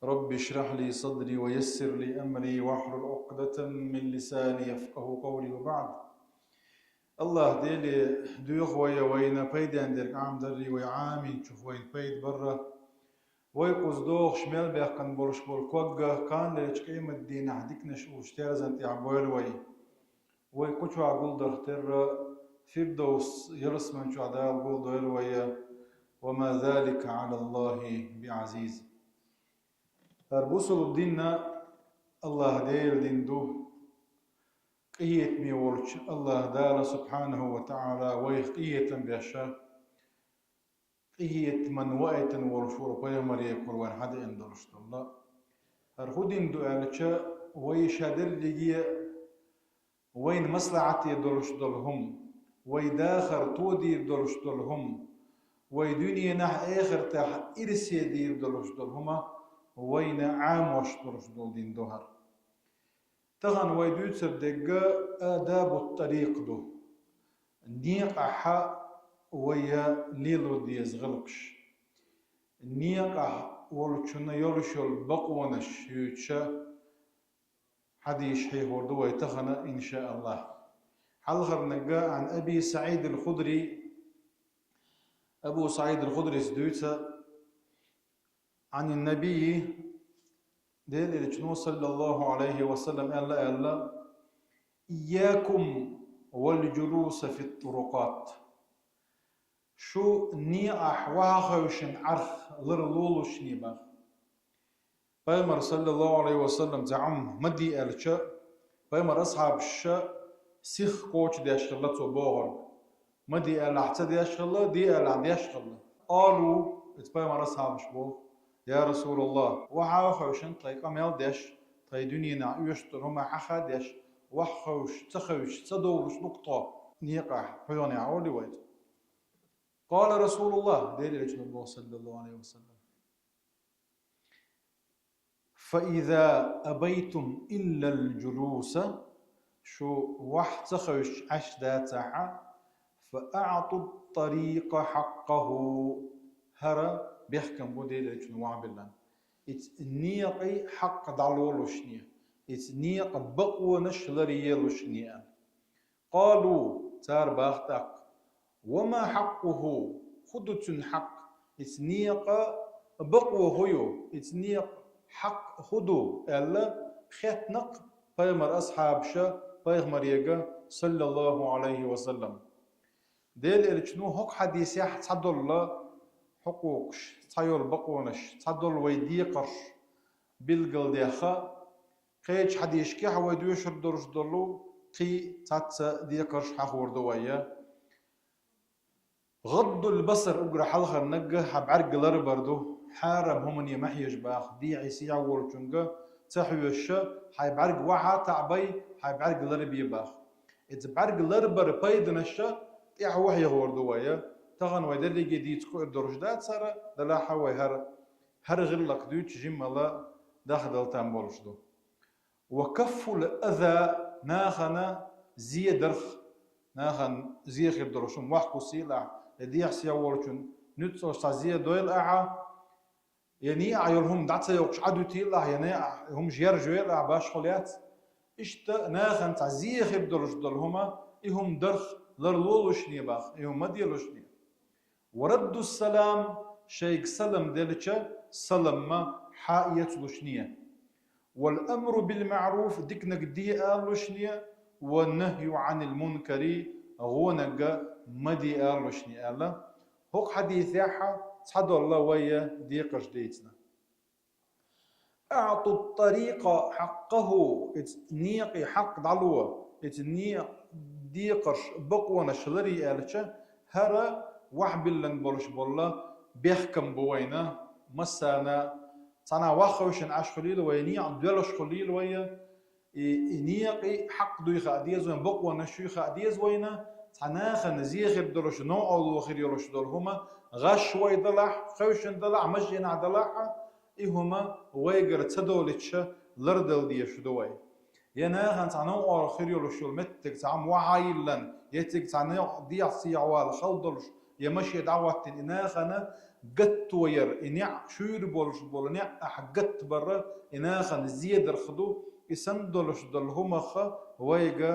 رب اشرح لي صدري ويسر لي أمري واحلل عقدة من لساني يفقه قولي وبعد. الله ديلي دوخ وين بيدان درك عام دري ويعامي تشوف وين بيد برا ويقوز دوخ شمال بيقن برش بالكوغا كان ليش قيمة الدين عديكنش وشتيرزن تعبويل ويقوشوا عقول درختر فردوس يرسمن شو عدال قول دويل وما ذلك على الله بعزيز. أربوسل الدين الله ديل دين دو قيت ميورش الله دال سبحانه وتعالى ويقيت بيشا قيت من وقت ورشور بيمر يكون وين حد اندرشت الله هرخدين دو ألشا ويشادر لجي وين مصلحتي درشت لهم ويداخر تودي درشت لهم ويدنيا نح آخر تح إرسي دير درشت لهما وين عام واشترش دول دين دوهر تغن ويدود سبدقا آداب الطريق دو نيقع حا ويا ليلو ديز غلقش نيقع ولشنا يرشل بقونش يوتشا حديش حيهور ويتغن إن شاء الله. حلغر نقا عن أبي سعيد الخدري أبو سعيد الخدري سدوتا عن النبي ديل الجنو صلى الله عليه وسلم ألا إياكم والجلوس في الطرقات شو ني أحواخوشن عرف لرلولوش نيبا بيمر صلى الله عليه وسلم زعم مدي ألشا بيمر أصحاب الشا سيخ كوش ديشغلتو بوغر مدي أل أحتا ديشغل دي أل عن ديشغل قالوا بيمر أصحاب شبوغ يا رسول الله وحاوخوشن طيق أميل ديش طي دنينا يشتر هما حخا ديش وحوش تخوش تدورش نقطة نيقع حيوني عولي ويت قال رسول الله دير لجن الله صلى الله عليه وسلم فإذا أبيتم إلا الجلوس شو وح تخوش عشداتها فأعطوا الطريق حقه هرا بيحكم بوديل لجن وعبلان اتنيقي حق دعلولوشنيا اتنيق بقوة نشلريلوشنيا قالوا تار باختك وما حقه خدت حق اتنيق بقوة هيو اتنيق حق خدو ألا خيتنق بيمر أصحاب شا بيغمر يقا صلى الله عليه وسلم ديل الجنو هك حديث يح تصدر الله حقوقش تايول بقونش تصدر ويديقرش بالقل ديخا قيج حديش كي حويدوش ردرش دلو قي تات ديقرش حخور دوية غض البصر اقرا حلخة نقه حبعرق لربردو حارب هم يمحيج باخ دي عيسيع ورجنقه تحويش حيبعرق وحا تعبي حيبعرق لربي باخ اتبعرق لربر بيدنشا تيح وحي غور دوية تغن ويدلي جديد كو درجدات صار دلا حوي هر غلق دوتش جملا داخل تامبولش دو وكف الأذى ناخنا زي درخ ناخن زي خير درشم وحكو سيلع لديح سياورشن نتسوش زي دويل أعا يعني عيرهم دعت يوقش عدو تيلا يعني هم جير جويل باش خليات اشت ناخن تعزي خير درش دلهما إهم درخ لرلولوش نيباخ إهم مديلوش نيباخ ورد السلام شيخ سلم دلتشا سلم ما حائية لشنية والأمر بالمعروف ديكنك دي لشنية والنهي عن المنكر غونك مدي لشنية ألا هوك حديث ياحا تصحدوا الله ويا ديقش ديتنا أعطوا الطريق حقه اتنيقي حق دعلوه اتنيق ديقش بقوة نشلري ألتشا هرا وحبلن بولش بولا بيحكم بوينا مسانا صنا واخوشن عش خليل ويني عبدلش خليل ويا نيقي حق دويخ اديز وين بقوة نشيخ اديز وينا صنا خنزيخ بدلش نوع او خير يلش دول هما غش وي ضلع خوشن ضلع مجينا ضلع هما ويقر تدولتش لردل ديش دوي ينا خن صنا او خير يلش المتك صام وعايلن يتك صنا دي سيعوال خلدلش يمشي دعوة إناخنا قت وير إنع شير بول نع أحقت برا إناخن زيد رخدو يسندلش دلهم خا ويجا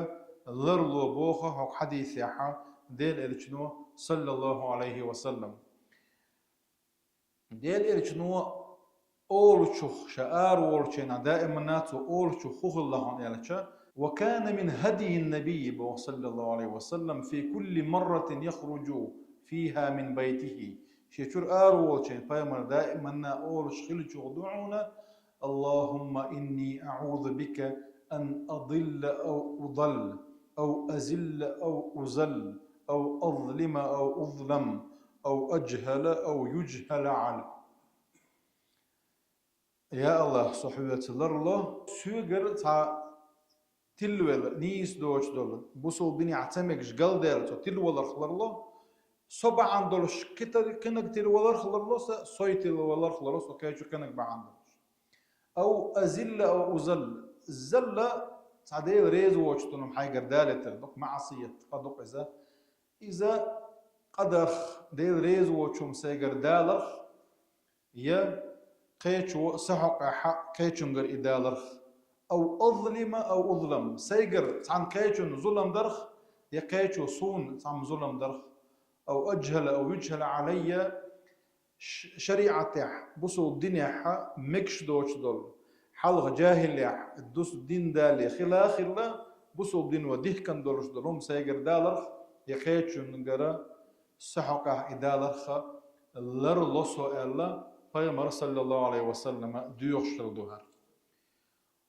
لرلو بوخا هو حديث يحا ديل إلشنو صلى الله عليه وسلم ديل إلشنو أول شخ شعار ورشنا دائما ناتو أول شخوخ الله يلشا وكان من هدي النبي صلى الله عليه وسلم في كل مرة يخرج فيها من بيته شيشور ورشين فيما دائما أول شخل شغدعونا اللهم إني أعوذ بك أن أضل أو أضل أو أزل أو أزل أو أظلم أو أظلم أو أجهل أو يجهل على يا الله صحبة الله سوغر تا تلوال نيس دوش دول بوصل بني اعتمقش قل دالتو تلوال خلر الله صبع عندولش كتر كنك تلوال خلر الله سوي تلوال خلر الله وكايشو كنك بعندولش أو أزل أو أزل الزلة تعديل ريز ووشتنم حاجة دالتر دوك معصية قدوك إذا قدر ديل ريز ووشم سيجر دالر يا قيتشو سحق حق قيتشنجر إدالرخ أو أظلم أو أظلم سيجر عن قيتشن ظلم درخ يا قيتشو صون عن ظلم درخ أو أجهل أو يجهل علي شريعة بصو الدنيا حا مكش دوش دول حلغ جاهل يح الدوس الدين دالي خلا خلا بصو الدين وديه كان دولش دولهم سيجر دالرخ يا قيتشنجر سحق إدالرخ لر لصو إلا پیغمبر صلى الله عليه وسلم ديوشتر دوهر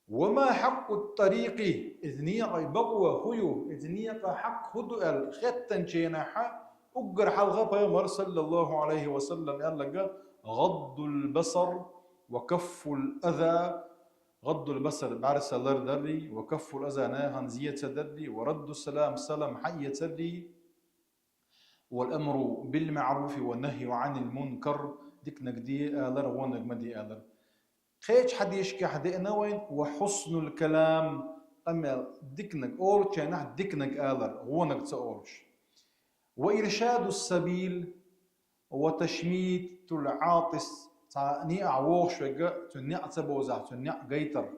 وما حق الطريق إذ نيق بقوة هيو إذ نيق حق هدو الختن شيناحا أقر حلغة پیغمبر صلى الله عليه وسلم يالله غض البصر وكف الأذى غض البصر بعرس الله دري وكف الأذى ناهن زية دري ورد السلام سلام حية دري والأمر بالمعروف والنهي عن المنكر ديك نقدي آلر ونق مدي آلر خيش حد يشكي حدينا وين وحسن الكلام أما ديكنك أول كان ديكنك آلر ونق تأولش وإرشاد السبيل وتشميت العاطس تاني أعوش وجا تني أتبوزع تني قيتر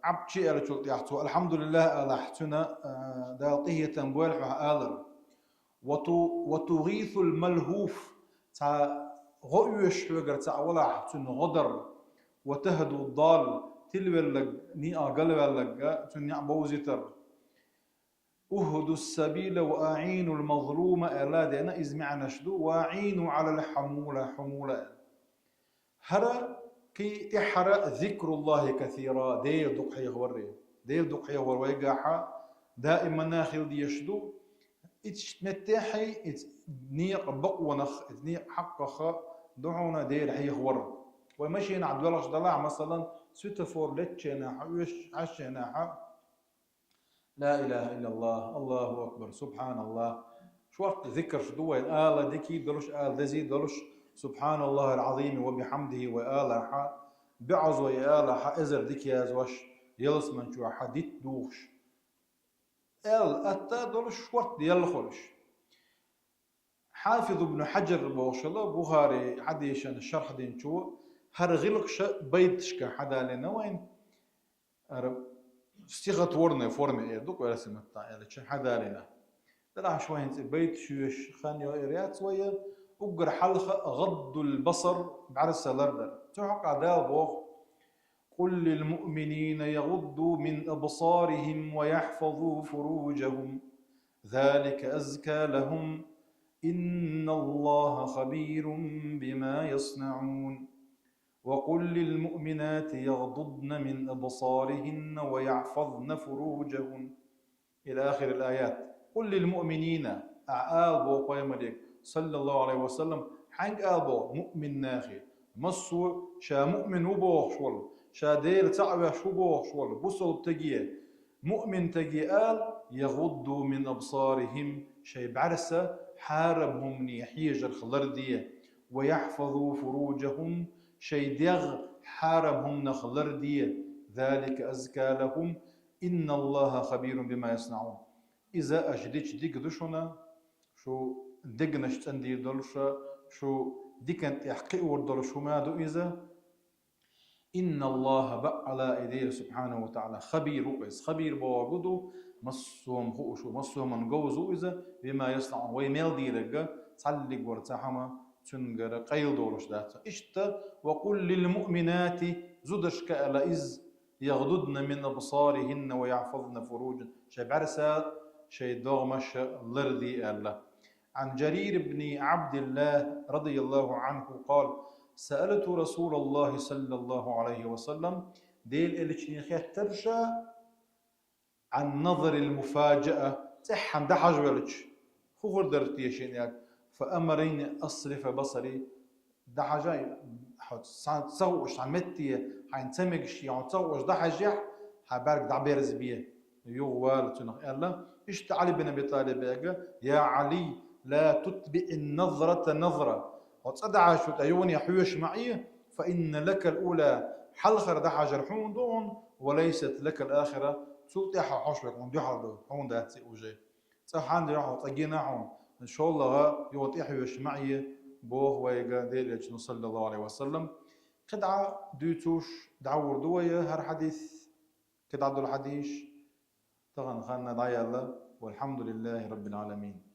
عبشي على شو يحتو الحمد لله على حتنا دالطيه تنبويل آلر وتغيث الملهوف تا غويش وقر تا ولا تن غدر وتهدو الضال تلولق ني قلبلق تن بوزتر اهدوا السبيل واعينوا المظلوم الا دينا از معنا شدو واعينوا على الحموله حموله هرا كي احرا ذكر الله كثيرا دير دقحي غوري دير دقحي غور ويقاحا دائما ناخذ دي يشدو اتشتمتاحي اتنيق بقونخ اتنيق حقخ دعونا دير حي غور ومشي نعد ولش ضلع مثلا سوتفور لتشينا ويش عشينا لا اله الا الله الله اكبر سبحان الله شو وقت ذكر شدوه آلة ديكي دلوش آل دزي دلوش سبحان الله العظيم وبحمده وآلة حا بعز وآلة حا ازر ديكي يازوش يلس من شو حديت دوش آل أتا دلوش وقت يلخلش حافظ ابن حجر بوشلا بخاري حديشان الشرح دين شو هرغلقش بيتشك حدا لنا وين استيغت ورنا فورمي دوك ولا سمتا يعني حدا لنا ترى شوي بيت شوش خان يريات شويه وقر حلقه غض البصر بعرس لردر تحق دابو قل للمؤمنين يغضوا من ابصارهم ويحفظوا فروجهم ذلك ازكى لهم ان الله خبير بما يصنعون وقل للمؤمنات يغضضن من ابصارهن ويحفظن فروجهن الى اخر الايات قل للمؤمنين أعابو قيمدك صلى الله عليه وسلم حنق أبو مؤمن ناخي مصو شا مؤمن وبوخ شول شا دير تعوى شو بوخ شول بصل تجيه مؤمن تجيال يغضوا من أبصارهم شي بعرسة حاربهم نيحيجر خلردية ويحفظوا فروجهم شي ديغ حاربهم نخلردية ذلك أزكى لهم إن الله خبير بما يصنعون إذا أجديش ديك دوشنا شو دقنش تندير دولشا شو دي كانت يحقي وردر شو ما دو إذا إن الله بقى إيديه سبحانه وتعالى خبير وقس خبير بوجوده مصهم خوشو مصهم من جوزو إذا بما يصنع ويميل ديرجا تصلق ورتحما تنجر قيل دورش ذات إشتا وقل للمؤمنات زدش كألا إز يغضضن من أبصارهن ويحفظن فروجا شبعرسا شي دوغمش لردي ألا عن جرير بن عبد الله رضي الله عنه قال سألت رسول الله صلى الله عليه وسلم ديل إلتشنيخيات ترشى عن نظر المفاجأة تحن دحج ولتش خور درتيشين ياك فأمرين أصرف بصري دحجاي تصوش عمتي حين تمكش يعني تصوش دحجيح حبارك دعبيرز بيه يوال تنخ يلا اشت علي بن ابي طالب يا علي لا تتبع النظرة نظرة وتصدع شو تأيون يحوش معي فإن لك الأولى حلخر دحج الحون دون وليست لك الآخرة سوق تاحا حوش بك من دحر حون ده تسيوجي صح عندي راح تجينا حون إن شاء الله يوت يحوش معي بوه ويجا ديل صلى الله عليه وسلم قدعة دوتوش دعور دوية هر حديث كده عبد الحديث طبعا خلنا دعي الله والحمد لله رب العالمين.